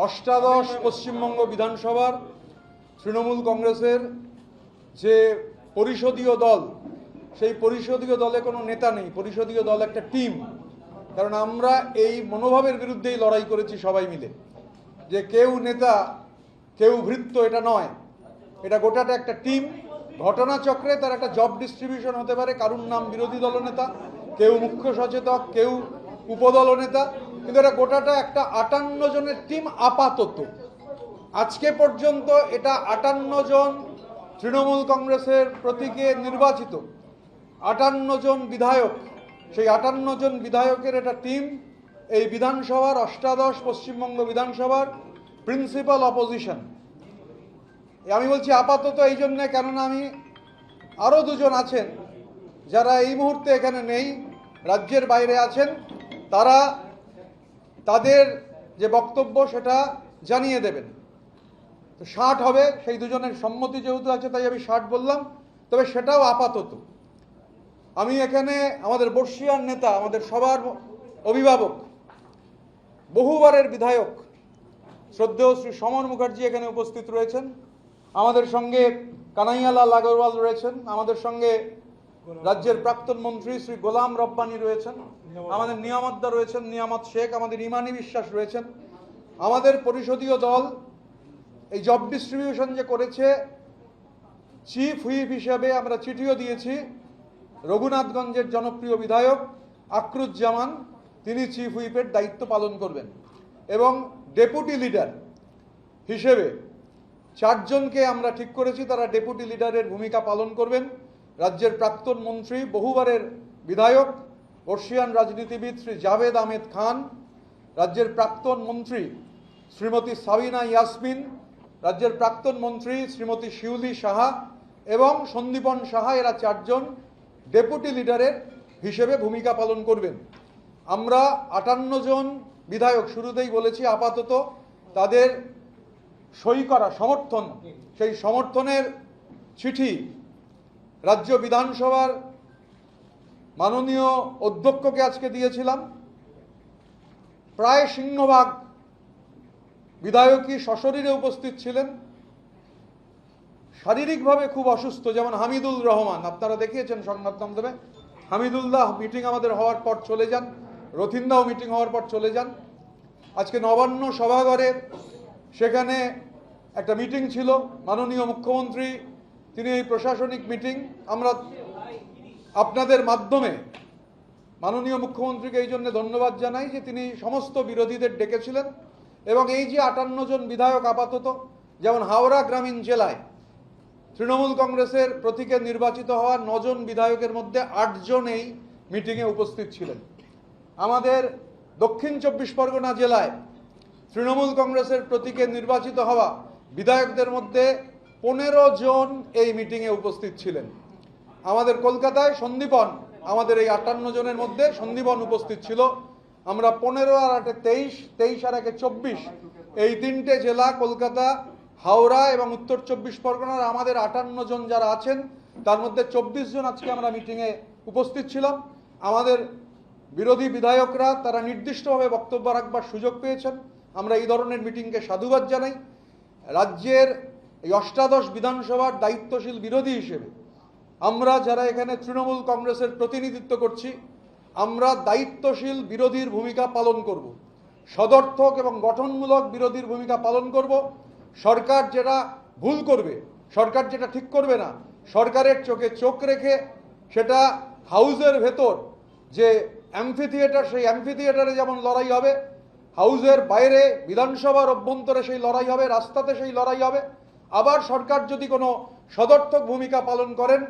অষ্টাদশ পশ্চিমবঙ্গ বিধানসভার তৃণমূল কংগ্রেসের যে পরিষদীয় দল, সেই পরিষদীয় দলে কোনো নেতা নেই। পরিষদীয় দল একটা টিম। কারণ আমরা এই মনোভাবের বিরুদ্ধেই লড়াই করেছি সবাই মিলে, যে কেউ নেতা কেউ ভৃত্য, এটা নয়। এটা গোটাটা একটা টিম। ঘটনাচক্রে তার একটা জব ডিস্ট্রিবিউশন হতে পারে। কারুর নাম বিরোধী দলনেতা, কেউ মুখ্য সচেতক, কেউ উপদলনেতা, কিন্তু এটা গোটাটা একটা 58 জনের টিম আপাতত। আজকে পর্যন্ত এটা 58 জন তৃণমূল কংগ্রেসের প্রতীকে নির্বাচিত 58 জন বিধায়ক। সেই 58 জন বিধায়কের একটা টিম এই বিধানসভার অষ্টাদশ পশ্চিমবঙ্গ বিধানসভার প্রিন্সিপাল অপোজিশন। আমি বলছি আপাতত এই জন্যে, কেননা আমি আরও দুজন আছেন যারা এই মুহূর্তে এখানে নেই, রাজ্যের বাইরে আছেন। তারা তাদের যে বক্তব্য সেটা জানিয়ে দেবেন। তো 60 হবে, সেই দুজনের সম্মতি যেহেতু আছে তাই আমি 60 বললাম। তবে সেটাও আপাতত। আমি এখানে আমাদের বর্ষিয়ান নেতা, আমাদের সবার অভিভাবক, বহুবারের বিধায়ক শ্রদ্ধেয় শ্রী সমর মুখার্জি এখানে উপস্থিত রয়েছেন। আমাদের সঙ্গে কানাইয়ালাল আগরওয়াল রয়েছেন। আমাদের সঙ্গে রাজ্যের প্রাক্তন মন্ত্রী শ্রী গোলাম রব্বানি রয়েছেন। আমাদের নিয়ামতদা রয়েছেন, নিয়ামত শেখ। আমাদের ইমানি বিশ্বাস রয়েছেন। আমাদের পরিষদীয় দল এই জব ডিস্ট্রিবিউশন যে করেছে, চিফ হুইপ হিসাবে আমরা চিঠিও দিয়েছি। রঘুনাথগঞ্জের জনপ্রিয় বিধায়ক আকরুজ্জামান, তিনি চিফ হুইপের দায়িত্ব পালন করবেন। এবং ডেপুটি লিডার হিসেবে 4 জনকে আমরা ঠিক করেছি, তারা ডেপুটি লিডারের ভূমিকা পালন করবেন। রাজ্যের প্রাক্তন মন্ত্রী, বহুবারের বিধায়ক, বর্ষিয়ান রাজনীতিবিদ শ্রী জাভেদ আহমেদ খান, রাজ্যের প্রাক্তন মন্ত্রী শ্রীমতী সাবিনা ইয়াসমিন, রাজ্যের প্রাক্তন মন্ত্রী শ্রীমতী শিউলি সাহা এবং সন্দীপন সাহা, এরা 4 জন ডেপুটি লিডারের হিসেবে ভূমিকা পালন করবেন। আমরা 58 জন বিধায়ক শুরুতেই বলেছি, আপাতত তাদের সই করা সমর্থন, সেই সমর্থনের চিঠি রাজ্য বিধানসভার মাননীয় অধ্যক্ষকে আজকে দিয়েছিলাম। প্রায় সিংহভাগ বিধায়কই সশরীরে উপস্থিত ছিলেন। শারীরিকভাবে খুব অসুস্থ, যেমন হামিদুল রহমান, আপনারা দেখিয়েছেন সংবাদ মাধ্যমে। হামিদুল্লাহ মিটিং আমাদের হওয়ার পর চলে যান, রথিনদাও মিটিং হওয়ার পর চলে যান। আজকে নবান্ন সভাঘরে সেখানে একটা মিটিং ছিল, মাননীয় মুখ্যমন্ত্রী তিনি এই প্রশাসনিক মিটিং, আমরা আপনাদের মাধ্যমে মাননীয় মুখ্যমন্ত্রীকে এই জন্য ধন্যবাদ জানাই যে তিনি সমস্ত বিরোধীদের ডেকেছিলেন। এবং এই যে 58 জন বিধায়ক আপাতত, যেমন হাওড়া গ্রামীণ জেলায় তৃণমূল কংগ্রেসের প্রতীকে নির্বাচিত হওয়া 9 জন বিধায়কের মধ্যে 8 জন এই মিটিংয়ে উপস্থিত ছিলেন। আমাদের দক্ষিণ 24 পরগনা জেলায় তৃণমূল কংগ্রেসের প্রতীকে নির্বাচিত হওয়া বিধায়কদের মধ্যে 15 জন এই মিটিংয়ে উপস্থিত ছিলেন। আমাদের কলকাতায় সন্দীপন, আমাদের এই 58 জনের মধ্যে সন্দীপন উপস্থিত ছিল। আমরা 15 আর 8 23, 23 আর 1 24, এই 3টে জেলা, কলকাতা, হাওড়া এবং উত্তর 24 পরগনার আমাদের 58 জন যারা আছেন, তার মধ্যে 24 জন আজকে আমরা মিটিংয়ে উপস্থিত ছিলাম। আমাদের বিরোধী বিধায়করা তারা নির্দিষ্টভাবে বক্তব্য রাখবার সুযোগ পেয়েছেন। আমরা এই ধরনের মিটিংকে সাধুবাদ জানাই। রাজ্যের এই অষ্টাদশ বিধানসভার দায়িত্বশীল বিরোধী হিসেবে আমরা যারা এখানে তৃণমূল কংগ্রেসের প্রতিনিধিত্ব করছি, আমরা দায়িত্বশীল বিরোধীর ভূমিকা পালন করব, সদর্থক এবং গঠনমূলক বিরোধীর ভূমিকা পালন করব। সরকার যেটা ভুল করবে, সরকার যেটা ঠিক করবে না, সরকারের চোখে চোখ রেখে সেটা হাউসের ভেতর যে অ্যাম্ফি থিয়েটার, সেই অ্যাম্ফি থিয়েটারে যেমন লড়াই হবে, হাউসের বাইরে বিধানসভার অভ্যন্তরে সেই লড়াই হবে, রাস্তাতে সেই লড়াই হবে। আবার সরকার যদি কোনো সদর্থক ভূমিকা পালন করেন,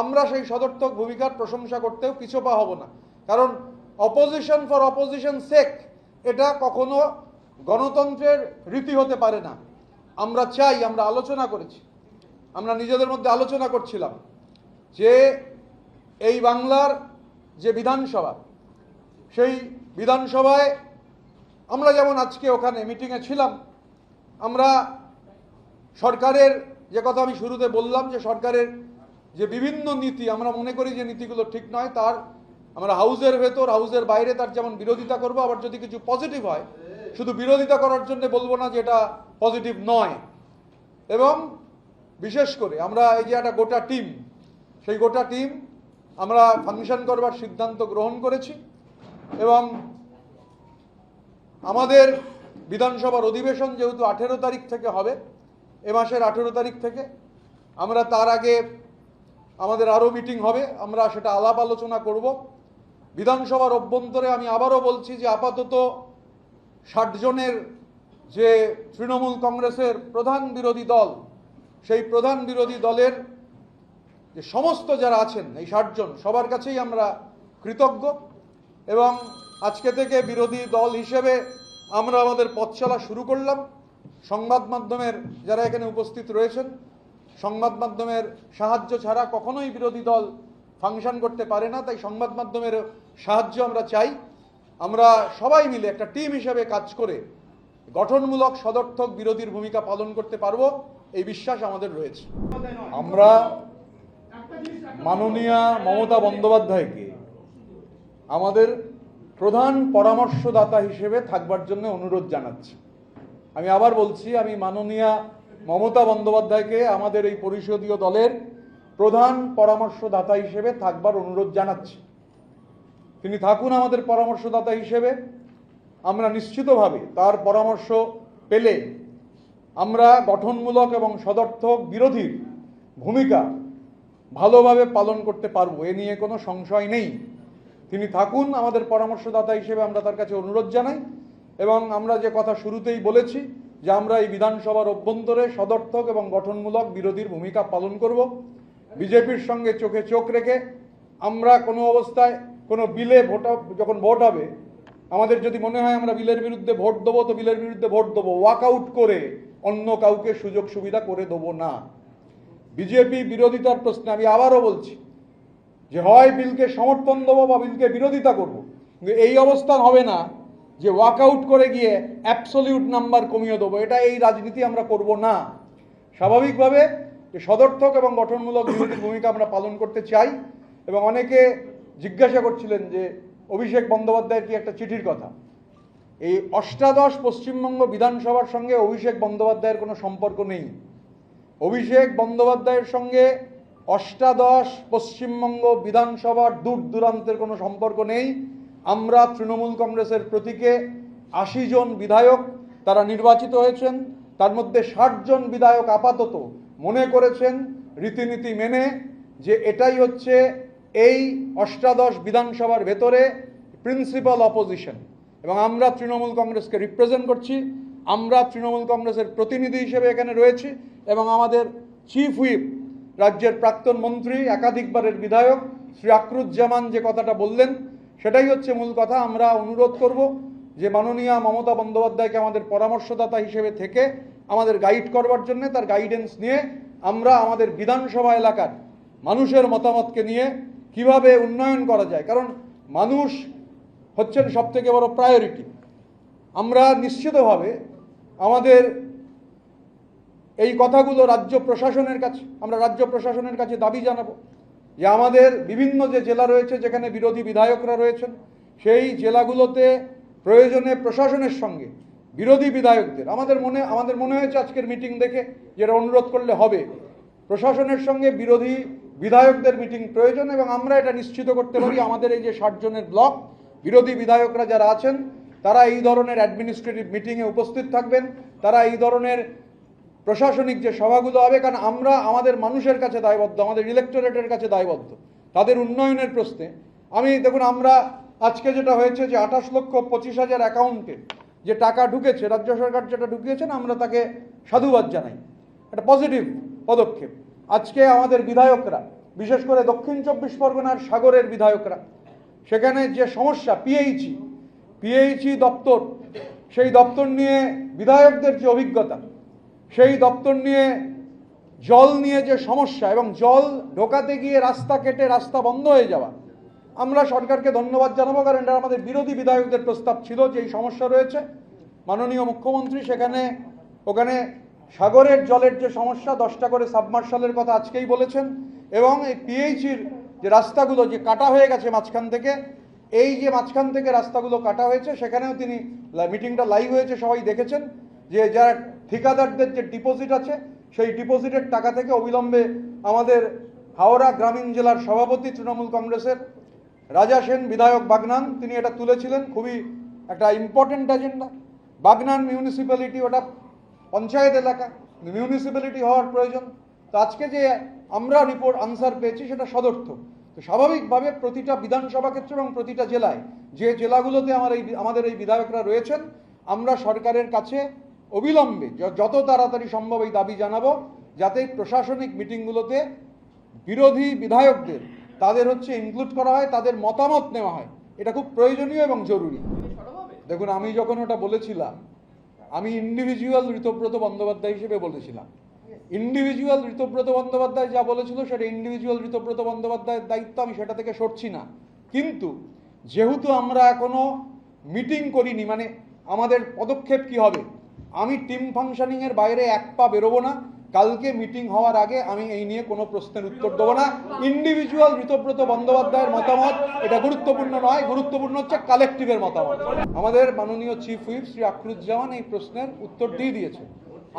আমরা সেই সদর্থক ভূমিকার প্রশংসা করতেও পিছপা হব না। কারণ অপোজিশন ফর অপোজিশন সেক, এটা কখনো গণতন্ত্রের রীতি হতে পারে না। আমরা চাই, আমরা আলোচনা করেছি, আমরা নিজেদের মধ্যে আলোচনা করছিলাম যে এই বাংলার যে বিধানসভা, সেই বিধানসভায় আমরা যেমন আজকে ওখানে মিটিংয়ে ছিলাম, আমরা সরকারের যে কথা আমি শুরুতে বললাম, যে সরকারের যে বিভিন্ন নীতি আমরা মনে করি যে নীতিগুলো ঠিক নয়, তার আমরা হাউসের ভেতর হাউসের বাইরে তার যেমন বিরোধিতা করব, আবার যদি কিছু পজিটিভ হয় শুধু বিরোধিতা করার জন্য বলবো না যে এটা পজিটিভ নয়। এবং বিশেষ করে আমরা এই যে একটা গোটা টিম, সেই গোটা টিম আমরা ফাংশন করবার সিদ্ধান্ত গ্রহণ করেছি এবং আমাদের বিধানসভার অধিবেশন যেহেতু 18 তারিখ থেকে হবে, এ মাসের 18 তারিখ থেকে, আমরা তার আগে আমাদের আরও মিটিং হবে, আমরা সেটা আলাপ আলোচনা করব। বিধানসভার অভ্যন্তরে আমি আবারও বলছি যে আপাতত 60 জনের যে তৃণমূল কংগ্রেসের প্রধান বিরোধী দল, সেই প্রধান বিরোধী দলের যে সমস্ত যারা আছেন এই 60 জন সবার কাছেই আমরা কৃতজ্ঞ এবং আজকে থেকে বিরোধী দল হিসেবে আমরা আমাদের পথ চলা শুরু করলাম। সংবাদ মাধ্যমের যারা এখানে উপস্থিত রয়েছেন, সংবাদ মাধ্যমের সাহায্য ছাড়া কখনোই বিরোধী দল ফাংশন করতে পারে না, তাই সংবাদ মাধ্যমের সাহায্য আমরা চাই। আমরা সবাই মিলে একটা টিম হিসেবে কাজ করে গঠনমূলক সদর্থক বিরোধীর ভূমিকা পালন করতে পারবো, এই বিশ্বাস আমাদের রয়েছে। আমরা মাননীয়া মমতা বন্দ্যোপাধ্যায়কে আমাদের প্রধান পরামর্শদাতা হিসেবে থাকবার জন্য অনুরোধ জানাচ্ছি। আমি আবার বলছি, আমি মাননীয়া মমতা বন্দ্যোপাধ্যায়কে আমাদের এই পরিষদীয় দলের প্রধান পরামর্শদাতা হিসেবে থাকবার অনুরোধ জানাচ্ছি। তিনি থাকুন আমাদের পরামর্শদাতা হিসেবে। আমরা নিশ্চিতভাবে তার পরামর্শ পেলে আমরা গঠনমূলক এবং সদর্থক বিরোধীর ভূমিকা ভালোভাবে পালন করতে পারবো, এ নিয়ে কোনো সংশয় নেই। তিনি থাকুন আমাদের পরামর্শদাতা হিসেবে, আমরা তার কাছে অনুরোধ জানাই। এবং আমরা যে কথা শুরুতেই বলেছি যে আমরা এই বিধানসভার অভ্যন্তরে সদর্থক এবং গঠনমূলক বিরোধীর ভূমিকা পালন করব। বিজেপির সঙ্গে চোখে চোখ রেখে আমরা কোনো অবস্থায় কোনো বিলে যখন ভোট হবে, আমাদের যদি মনে হয় আমরা বিলের বিরুদ্ধে ভোট দেবো তো বিলের বিরুদ্ধে ভোট দেবো, ওয়াকআউট করে অন্য কাউকে সুযোগ সুবিধা করে দেবো না। বিজেপি বিরোধিতার প্রশ্নে আমি আবারও বলছি যে হয় বিলকে সমর্থন দেবো বা বিলকে বিরোধিতা করব, কিন্তু এই অবস্থান হবে না যে ওয়াকআউট করে গিয়ে অ্যাবসলিউট নাম্বার কমিয়ে দেবো। এটা এই রাজনীতি আমরা করব না। স্বাভাবিকভাবে সদর্থক এবং গঠনমূলক বিরোধী ভূমিকা আমরা পালন করতে চাই। এবং অনেকে জিজ্ঞাসা করছিলেন যে অভিষেক বন্দ্যোপাধ্যায়ের কি একটা চিঠির কথা। এই অষ্টাদশ পশ্চিমবঙ্গ বিধানসভার সঙ্গে অভিষেক বন্দ্যোপাধ্যায়ের কোনো সম্পর্ক নেই। অভিষেক বন্দ্যোপাধ্যায়ের সঙ্গে অষ্টাদশ পশ্চিমবঙ্গ বিধানসভার দূর দূরান্তের কোনো সম্পর্ক নেই। আমরা তৃণমূল কংগ্রেসের প্রতীকে 80 জন বিধায়ক তারা নির্বাচিত হয়েছেন, তার মধ্যে 60 জন বিধায়ক আপাতত মনে করেছেন রীতিনীতি মেনে যে এটাই হচ্ছে এই অষ্টাদশ বিধানসভার ভেতরে প্রিন্সিপাল অপোজিশন। এবং আমরা তৃণমূল কংগ্রেসকে রিপ্রেজেন্ট করছি, আমরা তৃণমূল কংগ্রেসের প্রতিনিধি হিসেবে এখানে রয়েছি। এবং আমাদের চিফ হুইপ, রাজ্যের প্রাক্তন মন্ত্রী, একাধিকবারের বিধায়ক শ্রী আকরুজ্জামান যে কথাটা বললেন সেটাই হচ্ছে মূল কথা। আমরা অনুরোধ করব যে মাননীয়া মমতা বন্দ্যোপাধ্যায়কে আমাদের পরামর্শদাতা হিসেবে থেকে আমাদের গাইড করবার জন্য, তার গাইডেন্স নিয়ে আমরা আমাদের বিধানসভা এলাকার মানুষের মতামতকে নিয়ে কিভাবে উন্নয়ন করা যায়, কারণ মানুষ হচ্ছেন সবথেকে বড় প্রায়োরিটি। আমরা নিশ্চিতভাবে আমাদের এই কথাগুলো রাজ্য প্রশাসনের কাছে দাবি জানাবো যে আমাদের বিভিন্ন যে জেলা রয়েছে যেখানে বিরোধী বিধায়করা রয়েছেন, সেই জেলাগুলোতে প্রয়োজনে প্রশাসনের সঙ্গে বিরোধী বিধায়কদের, আমাদের মনে হয়েছে আজকের মিটিং দেখে যেটা অনুরোধ করলে হবে, প্রশাসনের সঙ্গে বিরোধী বিধায়কদের মিটিং প্রয়োজন। এবং আমরা এটা নিশ্চিত করতে পারি আমাদের এই যে 60 জনের ব্লক বিরোধী বিধায়করা যারা আছেন তারা এই ধরনের অ্যাডমিনিস্ট্রেটিভ মিটিংয়ে উপস্থিত থাকবেন, তারা এই ধরনের প্রশাসনিক যে সভাগুলো হবে, কারণ আমরা আমাদের মানুষের কাছে দায়বদ্ধ, আমাদের ইলেকটোরেটের কাছে দায়বদ্ধ তাদের উন্নয়নের প্রশ্নে। দেখুন আমরা আজকে যেটা হয়েছে যে 28,25,000 অ্যাকাউন্টে যে টাকা ঢুকেছে, রাজ্য সরকার যেটা ঢুকিয়েছেন, আমরা তাকে সাধুবাদ জানাই, একটা পজিটিভ পদক্ষেপ। আজকে আমাদের বিধায়করা, বিশেষ করে দক্ষিণ 24 পরগনার সাগরের বিধায়করা, সেখানে যে সমস্যা পিএইচই দপ্তর, সেই দপ্তর নিয়ে বিধায়কদের যে অভিজ্ঞতা, সেই দপ্তর নিয়ে জল নিয়ে যে সমস্যা এবং জল ঢোকাতে গিয়ে রাস্তা কেটে রাস্তা বন্ধ হয়ে যাওয়া, আমরা সরকারকে ধন্যবাদ জানাবো, কারণ এটা আমাদের বিরোধী বিধায়কদের প্রস্তাব ছিল যে এই সমস্যা রয়েছে। মাননীয় মুখ্যমন্ত্রী ওখানে সাগরের জলের যে সমস্যা, 10টা করে সাবমার্শালের কথা আজকেই বলেছেন। এবং এই পিএইচির যে রাস্তাগুলো যে কাটা হয়ে গেছে মাঝখান থেকে, এই যে মাঝখান থেকে রাস্তাগুলো কাটা হয়েছে সেখানেও তিনি মিটিংটা লাইভ হয়েছে, সবাই দেখেছেন যে যারা ঠিকাদারদের যে ডিপোজিট আছে সেই ডিপোজিটের টাকা থেকে অবিলম্বে আমাদের হাওড়া গ্রামীণ জেলার সভাপতি তৃণমূল কংগ্রেসের রাজা সেন বিধায়ক বাগনান তিনি এটা তুলেছিলেন। খুবই একটা ইম্পর্টেন্ট এজেন্ডা। বাগনান মিউনিসিপ্যালিটি ওটা পঞ্চায়েত এলাকা, মিউনিসিপ্যালিটি হওয়ার প্রয়োজন। তো আজকে যে আমরা রিপোর্ট আনসার পেয়েছি সেটা সদর্থক। তো স্বাভাবিকভাবে প্রতিটা বিধানসভা ক্ষেত্র এবং প্রতিটা জেলায় যে জেলাগুলোতে আমাদের এই বিধায়করা রয়েছেন, আমরা সরকারের কাছে অবিলম্বে যত তাড়াতাড়ি সম্ভব এই দাবি জানাবো যাতে প্রশাসনিক মিটিংগুলোতে বিরোধী বিধায়কদের তাদের ইনক্লুড করা হয়, তাদের মতামত নেওয়া হয়। এটা খুব প্রয়োজনীয় এবং জরুরি। দেখুন, আমি যখন ওটা বলেছিলাম আমি ইন্ডিভিজুয়াল ঋতব্রত বন্দ্যোপাধ্যায় হিসেবে বলেছিলাম। ইন্ডিভিজুয়াল ঋতব্রত বন্দ্যোপাধ্যায় যা বলেছিল সেটা ইন্ডিভিজুয়াল ঋতব্রত বন্দ্যোপাধ্যায়ের দায়িত্ব, আমি সেটা থেকে সরছি না। কিন্তু যেহেতু আমরা এখনো মিটিং করিনি, মানে আমাদের পদক্ষেপ কি হবে, আমি টিম ফাংশনিংয়ের বাইরে এক পা বেরোবো না। কালকে মিটিং হওয়ার আগে আমি এই নিয়ে কোনো প্রশ্নের উত্তর দেবো না। ইন্ডিভিজুয়াল ঋতব্রত বন্দ্যোপাধ্যায়ের মতামত এটা গুরুত্বপূর্ণ নয়, গুরুত্বপূর্ণ হচ্ছে কালেকটিভের মতামত। আমাদের মাননীয় চিফ হুইপ শ্রী আখরুজ্জামান এই প্রশ্নের উত্তর দিয়ে দিয়েছে।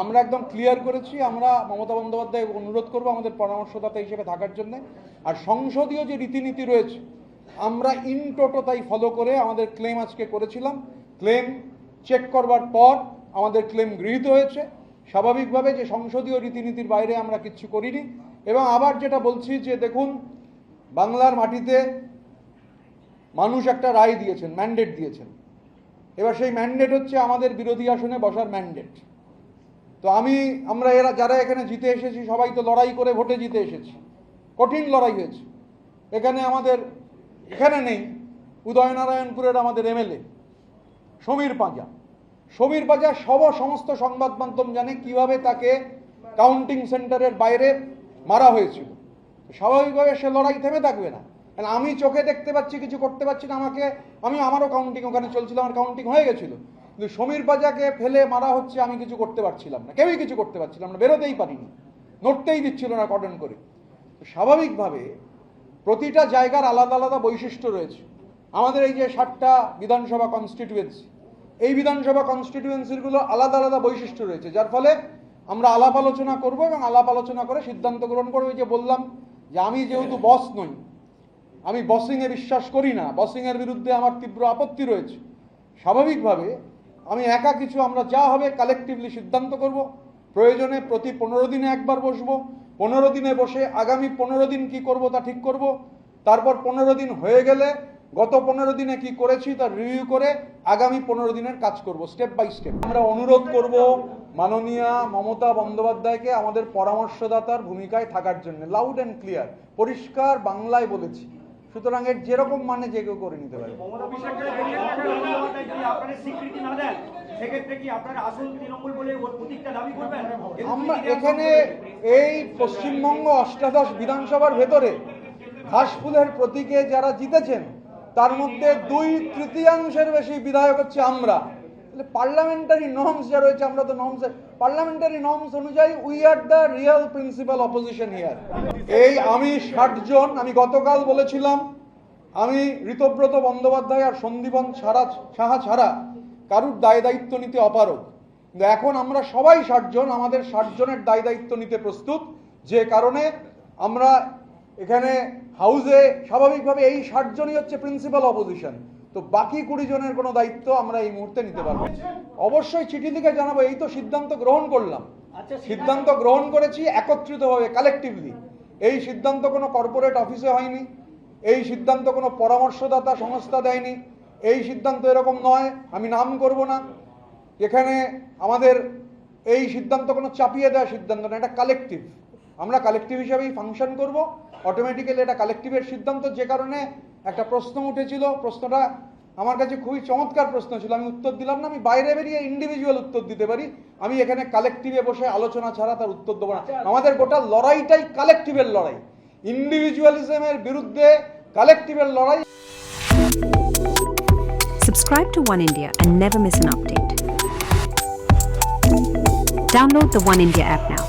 আমরা একদম ক্লিয়ার করেছি, আমরা মমতা বন্দ্যোপাধ্যায় অনুরোধ করবো আমাদের পরামর্শদাতা হিসেবে থাকার জন্য। আর সংসদীয় যে রীতিনীতি রয়েছে আমরা ইন টোটো তাই ফলো করে আমাদের ক্লেম আজকে করেছিলাম। ক্লেম চেক করবার পর আমাদের ক্লেম গৃহীত হয়েছে। স্বাভাবিকভাবে যে সংসদীয় রীতিনীতির বাইরে আমরা কিচ্ছু করিনি। এবং আবার যেটা বলছি যে দেখুন, বাংলার মাটিতে মানুষ একটা রায় দিয়েছেন, ম্যান্ডেট দিয়েছেন। এবার সেই ম্যান্ডেট হচ্ছে আমাদের বিরোধী আসনে বসার ম্যান্ডেট। তো আমরা যারা এখানে জিতে এসেছি সবাই তো লড়াই করে ভোটে জিতে এসেছি, কঠিন লড়াই হয়েছে। এখানে নেই উদয়নারায়ণপুরের আমাদের এমএলএ সমীর পাঁজা সমস্ত সংবাদ মাধ্যম জানে কিভাবে তাকে কাউন্টিং সেন্টারের বাইরে মারা হয়েছিল। স্বাভাবিকভাবে সে লড়াই থেমে থাকবে না। আমি চোখে দেখতে পাচ্ছি, কিছু করতে পারছি না। আমারও কাউন্টিং ওখানে চলছিল, আমার কাউন্টিং হয়ে গেছিল, কিন্তু সমীর পাঁজাকে ফেলে মারা হচ্ছে, আমি কিছু করতে পারছিলাম না, কেউই কিছু করতে পারছিলাম না, বেরোতেই পারিনি, নড়তেই দিচ্ছিল না কর্ডন করে। স্বাভাবিকভাবে প্রতিটা জায়গার আলাদা আলাদা বৈশিষ্ট্য রয়েছে। আমাদের এই যে 60টা বিধানসভা কনস্টিটিউয়েন্সি, এই বিধানসভা কনস্টিটিউয়েন্সিগুলো আলাদা আলাদা বৈশিষ্ট্য রয়েছে, যার ফলে আমরা আলাপ আলোচনা করবো এবং আলাপ আলোচনা করে সিদ্ধান্ত গ্রহণ করবো। যে বললাম যে আমি যেহেতু বস নই, আমি বসিংয়ে বিশ্বাস করি না, বসিংয়ের বিরুদ্ধে আমার তীব্র আপত্তি রয়েছে। স্বাভাবিকভাবে আমি একা কিছু, আমরা যা হবে কালেকটিভলি সিদ্ধান্ত করব। প্রয়োজনে প্রতি 15 দিনে একবার বসবো, 15 দিনে বসে আগামী 15 দিন কি করব তা ঠিক করব। তারপর 15 দিন হয়ে গেলে গত 15 দিনে কি করেছি তা রিভিউ করে আগামী 15 দিনের কাজ করব, স্টেপ বাই স্টেপ। আমরা অনুরোধ করব মাননীয়া মমতা বন্দ্যোপাধ্যায়কে আমাদের পরামর্শদাতার ভূমিকায় থাকার জন্য। লাউড অ্যান্ড ক্লিয়ার, পরিষ্কার বাংলায় বলেছি। সুতরাং এর যেরকম মানে যে কেউ করে নিতে পারে। আমরা এখানে এই পশ্চিমবঙ্গ অষ্টাদশ বিধানসভার ভেতরে ঘাসফুলের প্রতীকে যারা জিতেছেন তার মধ্যে 2/3 বেশি বিধায়ক হচ্ছে আমরা। পার্লামেন্টারি নর্মস যা রয়েছে, আমরা তো পার্লামেন্টারি নর্মস অনুযায়ী we are the real principal opposition here. আমি 60 জন, আমি গতকাল বলেছিলাম আমি ঋতব্রত বন্দ্যোপাধ্যায় আর সন্দীপন সাহা ছাড়া কারুর দায় দায়িত্ব নিতে অপারগ। কিন্তু এখন আমরা সবাই 60 জন, আমাদের 60 জনের দায় দায়িত্ব নিতে প্রস্তুত। যে কারণে আমরা এখানে হাউসে স্বাভাবিকভাবে এই 60 জনই হচ্ছে প্রিন্সিপাল অপোজিশন। তো বাকি 20 জনের কোনো দায়িত্ব আমরা এই মুহূর্তে নিতে পারবো। অবশ্যই চিঠি লিখে জানাবো। এই তো সিদ্ধান্ত গ্রহণ করলাম, সিদ্ধান্ত গ্রহণ করেছি একত্রিতভাবে, কালেকটিভলি। এই সিদ্ধান্ত কোনো কর্পোরেট অফিসে হয়নি, এই সিদ্ধান্ত কোনো পরামর্শদাতা সংস্থা দেয়নি, এই সিদ্ধান্ত এরকম নয়, আমি নাম করব না এখানে। আমাদের এই সিদ্ধান্ত কোনো চাপিয়ে দেওয়া সিদ্ধান্ত না, এটা কালেকটিভ। আমরা কালেকটিভ হিসাবেই ফাংশন করব। অটোমেটিক্যালি এটা কালেকটিভের সিদ্ধান্ত। যে কারণে একটা প্রশ্ন উঠেছিল, প্রশ্নটা আমার কাছে খুবই চমৎকার প্রশ্ন ছিল, আমি উত্তর দিলাম না। আমি বাইরে বেরিয়ে ইন্ডিভিজুয়াল উত্তর দিতে পারি, আমি এখানে কালেকটিভে বসে আলোচনা ছাড়া তার উত্তর দেবো না। আমাদের গোটা লড়াইটাই কালেকটিভের লড়াই, ইন্ডিভিজুয়ালিজমের বিরুদ্ধে কালেকটিভের লড়াই। Subscribe to One India and never miss an update. Download the One India app now.